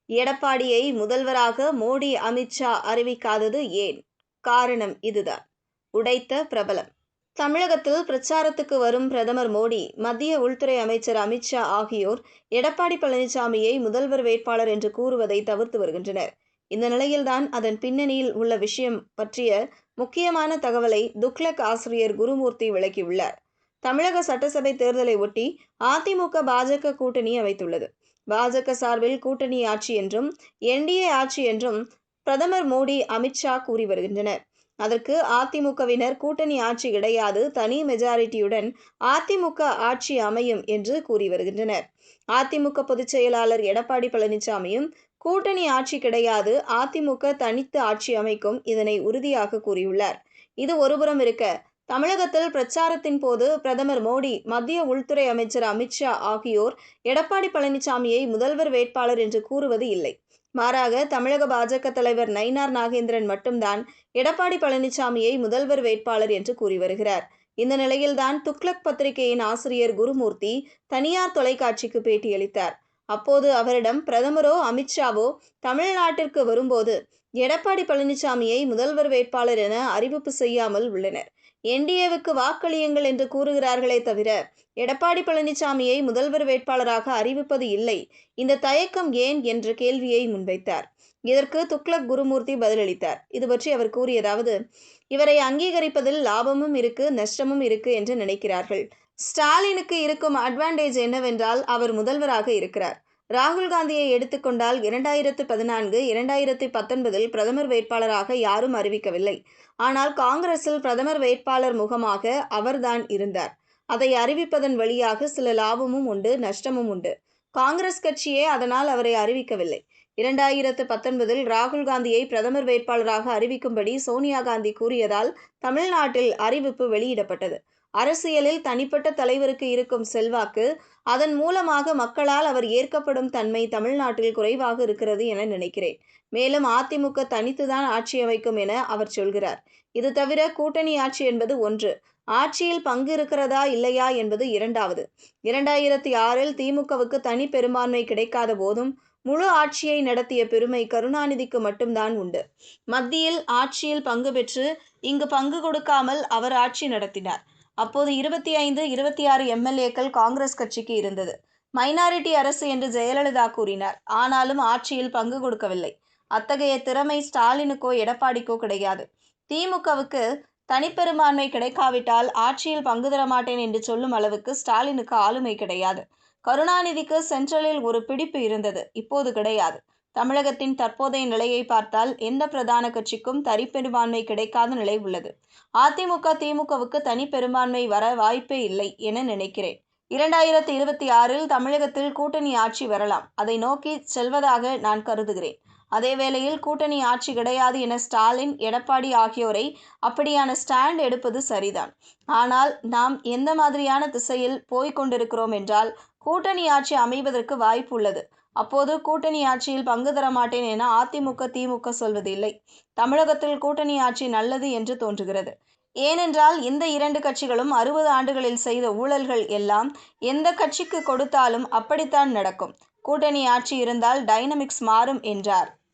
எடப்பாடியை முதல்வராக மோடி, அமித்ஷா அறிவிக்காதது ஏன்? காரணம் இதுதான். உடைத்த பிரபலம். தமிழகத்தில் பிரச்சாரத்துக்கு வரும் பிரதமர் மோடி, மத்திய உள்துறை அமைச்சர் அமித்ஷா ஆகியோர் எடப்பாடி பழனிசாமியை முதல்வர் வேட்பாளர் என்று கூறுவதை தவிர்த்து வருகின்றனர். இந்த நிலையில்தான் அதன் பின்னணியில் உள்ள விஷயம் பற்றிய முக்கியமான தகவலை துக்ளக் ஆசிரியர் குருமூர்த்தி விளக்கியுள்ளார். தமிழக சட்டசபை தேர்தலை ஒட்டி அதிமுக, பாஜக கூட்டணி அமைத்துள்ளது. பாஜக சார்பில் கூட்டணி ஆட்சி என்றும், என்டிஏ ஆட்சி என்றும் பிரதமர் மோடி, அமித்ஷா கூறி வருகின்றனர். அதற்கு அதிமுகவினர் கூட்டணி ஆட்சி கிடையாது, தனி மெஜாரிட்டியுடன் அதிமுக ஆட்சி அமையும் என்று கூறி வருகின்றனர். அதிமுக பொதுச் செயலாளர் எடப்பாடி பழனிசாமியும் கூட்டணி ஆட்சி கிடையாது, அதிமுக தனித்து ஆட்சி அமைக்கும், இதனை உறுதியாக கூறியுள்ளார். இது ஒருபுறம் இருக்க, தமிழகத்தில் பிரச்சாரத்தின் போது பிரதமர் மோடி, மத்திய உள்துறை அமைச்சர் அமித்ஷா ஆகியோர் எடப்பாடி பழனிசாமியை முதல்வர் வேட்பாளர் என்று கூறுவது இல்லை. மாறாக தமிழக பாஜக தலைவர் நயினார் நாகேந்திரன் மட்டும்தான் எடப்பாடி பழனிசாமியை முதல்வர் வேட்பாளர் என்று கூறி வருகிறார். இந்த நிலையில்தான் துக்ளக் பத்திரிகையின் ஆசிரியர் குருமூர்த்தி தனியார் தொலைக்காட்சிக்கு பேட்டியளித்தார். அப்போது அவரிடம் பிரதமரோ அமித்ஷாவோ தமிழ்நாட்டிற்கு வரும்போது எடப்பாடி பழனிசாமியை முதல்வர் வேட்பாளர் என அறிவிப்பு செய்யாமல் உள்ளனர். என்டிஏவுக்கு வாக்களியுங்கள் என்று கூறுகிறார்களே தவிர எடப்பாடி பழனிசாமியை முதல்வர் வேட்பாளராக அறிவிப்பது இல்லை. இந்த தயக்கம் ஏன் என்ற கேள்வியை முன்வைத்தார். இதற்கு துக்ளக் குருமூர்த்தி பதிலளித்தார். இது பற்றி அவர் கூறியதாவது: இவரை அங்கீகரிப்பதில் லாபமும் இருக்கு, நஷ்டமும் இருக்கு என்று நினைக்கிறார்கள். ஸ்டாலினுக்கு இருக்கும் அட்வான்டேஜ் என்னவென்றால் அவர் முதல்வராக இருக்கிறார். ராகுல் காந்தியை எடுத்துக்கொண்டால் 2014, 2019 பிரதமர் வேட்பாளராக யாரும் அறிவிக்கவில்லை. ஆனால் காங்கிரஸில் பிரதமர் வேட்பாளர் முகமாக அவர்தான் இருந்தார். அதை அறிவிப்பதன் வழியாக சில லாபமும் உண்டு, நஷ்டமும் உண்டு. காங்கிரஸ் கட்சியே அதனால் அவரை அறிவிக்கவில்லை. 2019 ராகுல் காந்தியை பிரதமர் வேட்பாளராக அறிவிக்கும்படி சோனியா காந்தி கூறியதால் தமிழ்நாட்டில் அறிவிப்பு வெளியிடப்பட்டது. அரசியலில் தனிப்பட்ட தலைவருக்கு இருக்கும் செல்வாக்கு, அதன் மூலமாக மக்களால் அவர் ஏற்கப்படும் தன்மை தமிழ்நாட்டில் குறைவாக இருக்கிறது என நினைக்கிறேன். மேலும் அதிமுக தனித்துதான் ஆட்சி அமைக்கும் என அவர் சொல்கிறார். இது தவிர கூட்டணி ஆட்சி என்பது ஒன்று, ஆட்சியில் பங்கு இருக்கிறதா இல்லையா என்பது இரண்டாவது. 2006 திமுகவுக்கு தனி பெரும்பான்மை கிடைக்காத போதும் முழு ஆட்சியை நடத்திய பெருமை கருணாநிதிக்கு மட்டும்தான் உண்டு. மத்தியில் ஆட்சியில் பங்கு பெற்று இங்கு பங்கு கொடுக்காமல் அவர் ஆட்சி நடத்தினார். அப்போது 25, 26 எம்எல்ஏக்கள் காங்கிரஸ் கட்சிக்கு இருந்தது. மைனாரிட்டி அரசு என்று ஜெயலலிதா கூறினார். ஆனாலும் ஆட்சியில் பங்கு கொடுக்கவில்லை. அத்தகைய திறமை ஸ்டாலினுக்கோ எடப்பாடிக்கோ கிடையாது. திமுகவுக்கு தனிப்பெரும்பான்மை கிடைக்காவிட்டால் ஆட்சியில் பங்கு தர மாட்டேன் என்று சொல்லும் அளவுக்கு ஸ்டாலினுக்கு ஆளுமை கிடையாது. கருணாநிதிக்கு சென்ட்ரலில் ஒரு பிடிப்பு இருந்தது, இப்போது கிடையாது. தமிழகத்தின் தற்போதைய நிலையை பார்த்தால் எந்த பிரதான கட்சிக்கும் தனிப்பெரும்பான்மை கிடைக்காத நிலை உள்ளது. அதிமுக, திமுகவுக்கு தனி பெரும்பான்மை வர வாய்ப்பே இல்லை என நினைக்கிறேன். 2026 தமிழகத்தில் கூட்டணி ஆட்சி வரலாம். அதை நோக்கி செல்வதாக நான் கருதுகிறேன். அதேவேளையில் கூட்டணி ஆட்சி கிடையாது என ஸ்டாலின், எடப்பாடி ஆகியோரை அப்படியான ஸ்டாண்ட் எடுப்பது சரிதான். ஆனால் நாம் எந்த மாதிரியான திசையில் போய்க் கொண்டிருக்கிறோம் என்றால், கூட்டணி ஆட்சி அமைவதற்கு வாய்ப்பு உள்ளது. அப்போது கூட்டணி ஆட்சியில் பங்கு தர மாட்டேன் என அதிமுக, திமுக சொல்வது இல்லை. தமிழகத்தில் கூட்டணி ஆட்சி நல்லது என்று தோன்றுகிறது. ஏனென்றால் இந்த இரண்டு கட்சிகளும் 60 ஆண்டுகளில் செய்த ஊழல்கள் எல்லாம் எந்த கட்சிக்கு கொடுத்தாலும் அப்படித்தான் நடக்கும். கூட்டணி ஆட்சி இருந்தால் டைனமிக்ஸ் மாறும் என்றார்.